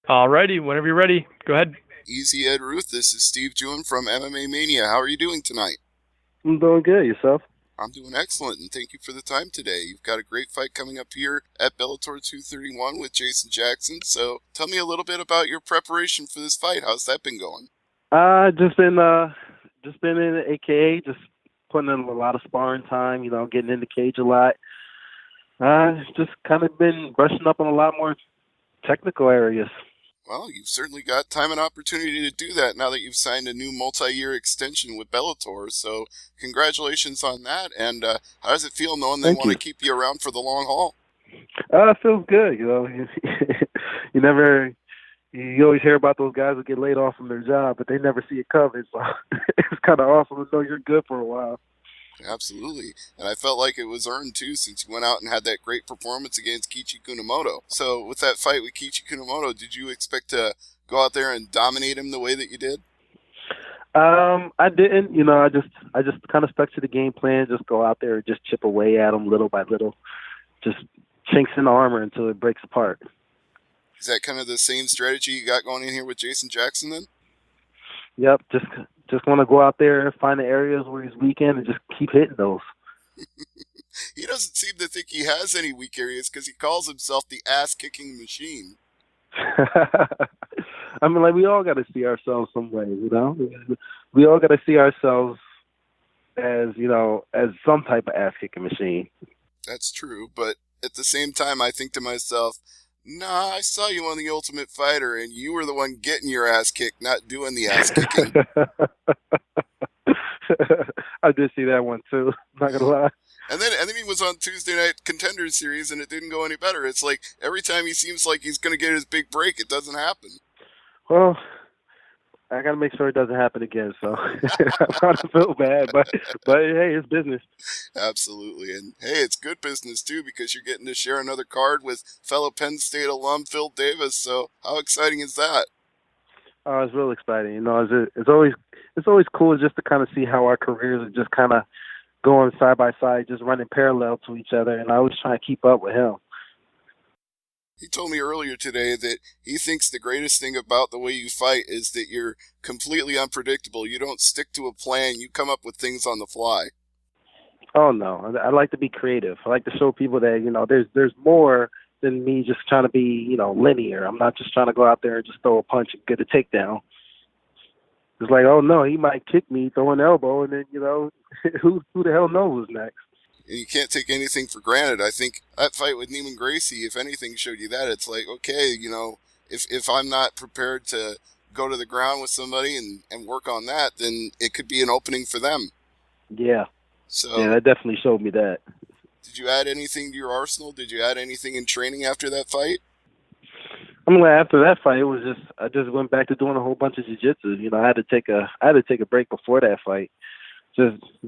Alrighty, whenever you're ready, go ahead. Easy Ed Ruth, this is Steve Jewin from MMA Mania. How are you doing tonight? I'm doing good. Yourself? I'm doing excellent, and thank you for the time today. You've got a great fight coming up here at Bellator 231 with Jason Jackson. So tell me a little bit about your preparation for this fight. How's that been going? Just been in the AKA, just putting in a lot of sparring time. Getting in the cage a lot. Just kind of been brushing up on a lot more technical areas. Well, you've certainly got time and opportunity to do that now that you've signed a new multi-year extension with Bellator. So congratulations on that. And how does it feel knowing they want to keep you around for the long haul? It feels good. You always hear about those guys who get laid off from their job, but they never see it coming. So it's kind of awesome to know you're good for a while. Absolutely. And I felt like it was earned, too, since you went out and had that great performance against Kichi Kunamoto. So with that fight with Kichi Kunamoto, did you expect to go out there and dominate him the way that you did? I didn't. I just kind of stuck to the game plan, just go out there and just chip away at him little by little, just chinks in the armor until it breaks apart. Is that kind of the same strategy you got going in here with Jason Jackson then? Yep, just want to go out there and find the areas where he's weak in and just keep hitting those. He doesn't seem to think he has any weak areas because he calls himself the ass-kicking machine. I mean, like, we all got to see ourselves some way, We all got to see ourselves as some type of ass-kicking machine. That's true, but at the same time, I think to myself, nah, I saw you on The Ultimate Fighter, and you were the one getting your ass kicked, not doing the ass kicking. I did see that one too. Not gonna lie. And then he was on Tuesday Night Contender Series, and it didn't go any better. It's like every time he seems like he's going to get his big break, it doesn't happen. Well, I got to make sure it doesn't happen again. So I'm trying to feel bad, but hey, it's business. Absolutely, and hey, it's good business too because you're getting to share another card with fellow Penn State alum Phil Davis. So how exciting is that? Oh, it's real exciting. It's always cool just to kind of see how our careers are just kind of going side by side, just running parallel to each other, and I always try to keep up with him. He told me earlier today that he thinks the greatest thing about the way you fight is that you're completely unpredictable. You don't stick to a plan. You come up with things on the fly. Oh, no. I like to be creative. I like to show people that, there's more than me just trying to be, linear. I'm not just trying to go out there and just throw a punch and get a takedown. It's like, oh, no, he might kick me, throw an elbow, and then, who the hell knows who's next? And you can't take anything for granted. I think that fight with Neiman Gracie, if anything, showed you that. It's like, okay, if I'm not prepared to go to the ground with somebody and work on that, then it could be an opening for them. Yeah. So yeah, that definitely showed me that. Did you add anything to your arsenal? Did you add anything in training after that fight? I mean, after that fight, I just went back to doing a whole bunch of jiu-jitsu. I had to take a break before that fight. Just a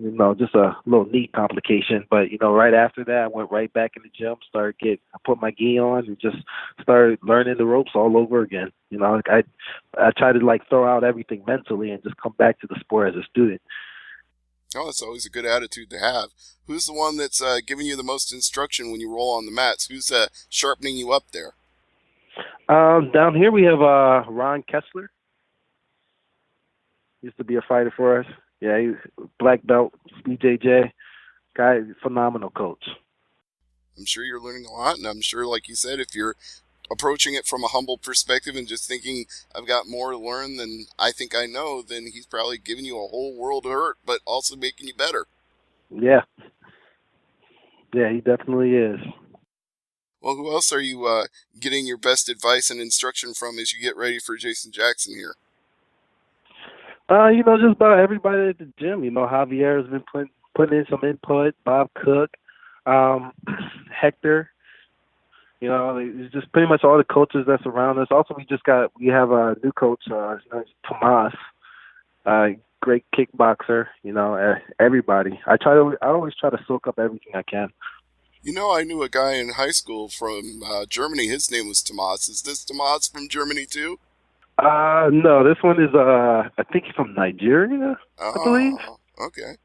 little knee complication. But, right after that, I went right back in the gym, I put my gi on and just started learning the ropes all over again. I try to throw out everything mentally and just come back to the sport as a student. Oh, that's always a good attitude to have. Who's the one that's giving you the most instruction when you roll on the mats? Who's sharpening you up there? Down here we have Ron Kessler. Used to be a fighter for us. Yeah, he's black belt, BJJ. Guy, phenomenal coach. I'm sure you're learning a lot, and I'm sure, like you said, if you're approaching it from a humble perspective and just thinking, I've got more to learn than I think I know, then he's probably giving you a whole world of hurt, but also making you better. Yeah. Yeah, he definitely is. Well, who else are you getting your best advice and instruction from as you get ready for Jason Jackson here? Just about everybody at the gym. Javier has been putting in some input. Bob Cook, Hector. It's just pretty much all the coaches that's around us. Also, we have a new coach, his name is Tomas, great kickboxer. Everybody. I always try to soak up everything I can. I knew a guy in high school from Germany. His name was Tomas. Is this Tomas from Germany too? No, this one is, I think he's from Nigeria, I believe. Okay.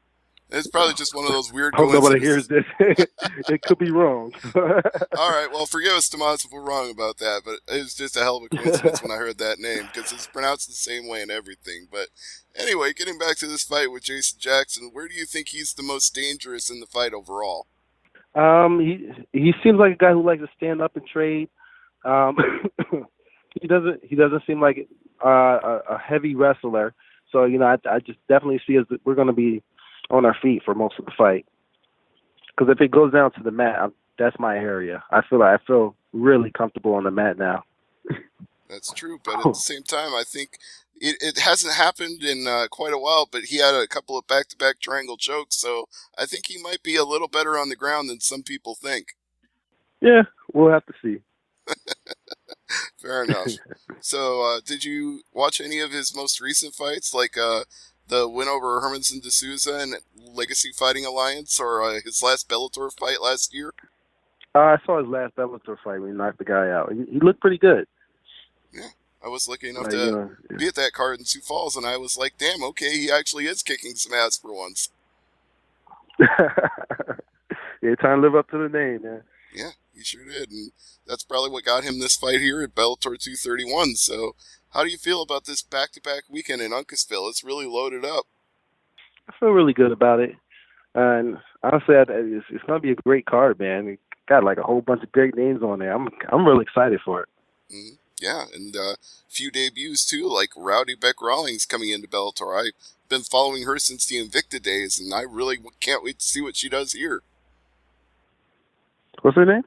It's probably just one of those weird I hope nobody hears coincidences. this. It could be wrong. All right, well, forgive us, Tomas, if we're wrong about that, but it was just a hell of a coincidence when I heard that name because it's pronounced the same way and everything. But anyway, getting back to this fight with Jason Jackson, where do you think he's the most dangerous in the fight overall? He seems like a guy who likes to stand up and trade. Um, he doesn't seem like a heavy wrestler. So I just definitely see us we're going to be on our feet for most of the fight. Because if it goes down to the mat, that's my area. I feel really comfortable on the mat now. That's true, but at the same time, I think it hasn't happened in quite a while, but he had a couple of back-to-back triangle chokes, so I think he might be a little better on the ground than some people think. Yeah, we'll have to see. Fair enough. So, did you watch any of his most recent fights, like the win over Hermanson D'Souza and Legacy Fighting Alliance, or his last Bellator fight last year? I saw his last Bellator fight when he knocked the guy out. He looked pretty good. Yeah, I was lucky enough to be at that card in Sioux Falls, and I was like, damn, okay, he actually is kicking some ass for once. Yeah, trying to live up to the name, man. Yeah, he sure did, and that's probably what got him this fight here at Bellator 231. So, how do you feel about this back-to-back weekend in Uncasville? It's really loaded up. I feel really good about it, and honestly, it's going to be a great card, man. It got like a whole bunch of great names on there. I'm really excited for it. Mm-hmm. Yeah, and a few debuts too, like Rowdy Beck Rawlings coming into Bellator. I've been following her since the Invicta days, and I really can't wait to see what she does here. What's her name?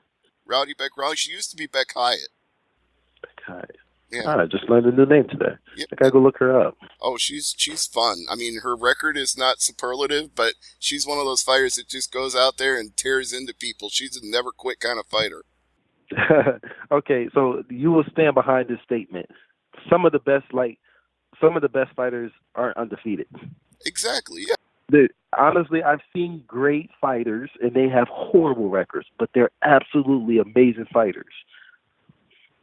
Rowdy Beck Rawlings. She used to be Beck Hyatt. Beck Hyatt. Yeah. I just learned a new name today. Yep. I gotta go look her up. Oh, she's fun. I mean, her record is not superlative, but she's one of those fighters that just goes out there and tears into people. She's a never quit kind of fighter. Okay, so you will stand behind this statement. Some of the best fighters aren't undefeated. Exactly. Yeah. Honestly, I've seen great fighters, and they have horrible records, but they're absolutely amazing fighters.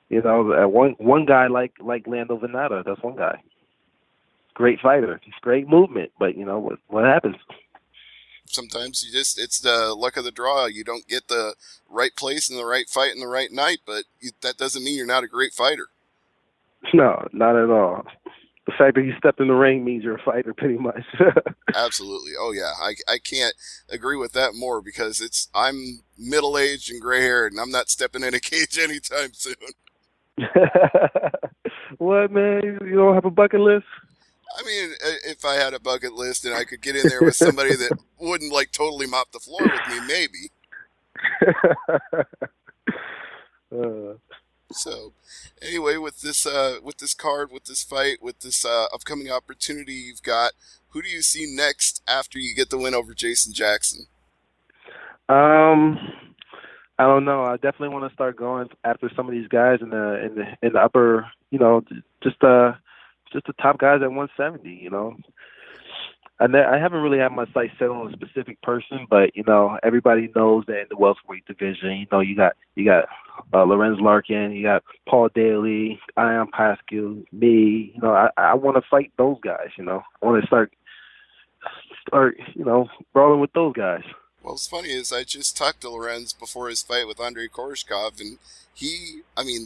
One guy like Lando Venata, that's one guy. Great fighter. He's great movement, but what happens? Sometimes it's the luck of the draw. You don't get the right place and the right fight and the right night, but that doesn't mean you're not a great fighter. No, not at all. The fact that you stepped in the ring means you're a fighter, pretty much. Absolutely. Oh yeah, I can't agree with that more because I'm middle-aged and gray-haired, and I'm not stepping in a cage anytime soon. What, man? You don't have a bucket list? I mean, if I had a bucket list and I could get in there with somebody that wouldn't totally mop the floor with me, maybe. So, anyway, with this card, with this fight, with this upcoming opportunity you've got, who do you see next after you get the win over Jason Jackson? I don't know. I definitely want to start going after some of these guys in the upper, just the top guys at 170. I haven't really had my sights set on a specific person, but everybody knows that in the welterweight division, you got Lorenz Larkin, you got Paul Daly, Ion Pascal, me. I want to fight those guys. I want to start brawling with those guys. Well, what's funny is I just talked to Lorenz before his fight with Andrei Koreshkov, and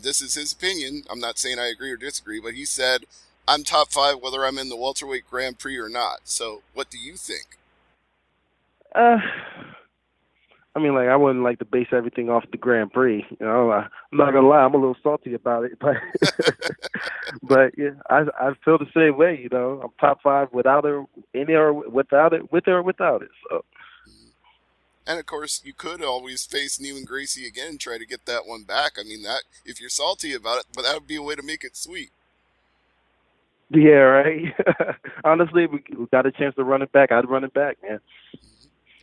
this is his opinion. I'm not saying I agree or disagree, but he said, I'm top 5 whether I'm in the welterweight Grand Prix or not. So, what do you think? I wouldn't like to base everything off the Grand Prix. I'm not gonna lie, I'm a little salty about it, but but yeah, I feel the same way. I'm top 5 without or without it, with or without it. So. And of course, you could always face Neiman Gracie again and try to get that one back. I mean, that if you're salty about it, but that would be a way to make it sweet. Yeah, right. Honestly, we got a chance to run it back. I'd run it back, man.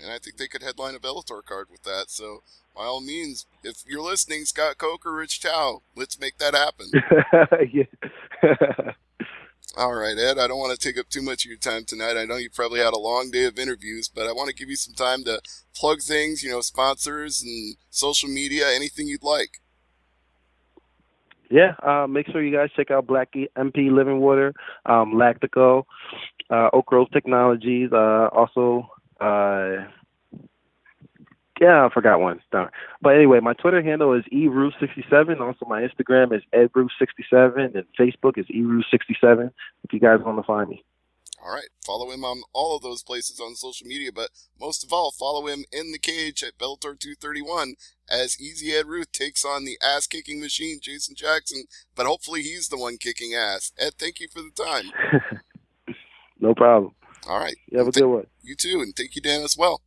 And I think they could headline a Bellator card with that. So, by all means, if you're listening, Scott Coke or Rich Tao, let's make that happen. Yeah. All right, Ed, I don't want to take up too much of your time tonight. I know you probably had a long day of interviews, but I want to give you some time to plug things, sponsors and social media, anything you'd like. Yeah, make sure you guys check out Black MP Living Water, Lactico, Oak Grove Technologies, also Yeah, I forgot one. Darn. But anyway, my Twitter handle is eruth67. Also, my Instagram is edruth67, and Facebook is eruth67. If you guys want to find me. All right, follow him on all of those places on social media, but most of all, follow him in the cage at Bellator 231 as Easy Ed Ruth takes on the ass-kicking machine, Jason Jackson, but hopefully he's the one kicking ass. Ed, thank you for the time. No problem. All right. You have a good one. You too, and thank you, Dan, as well.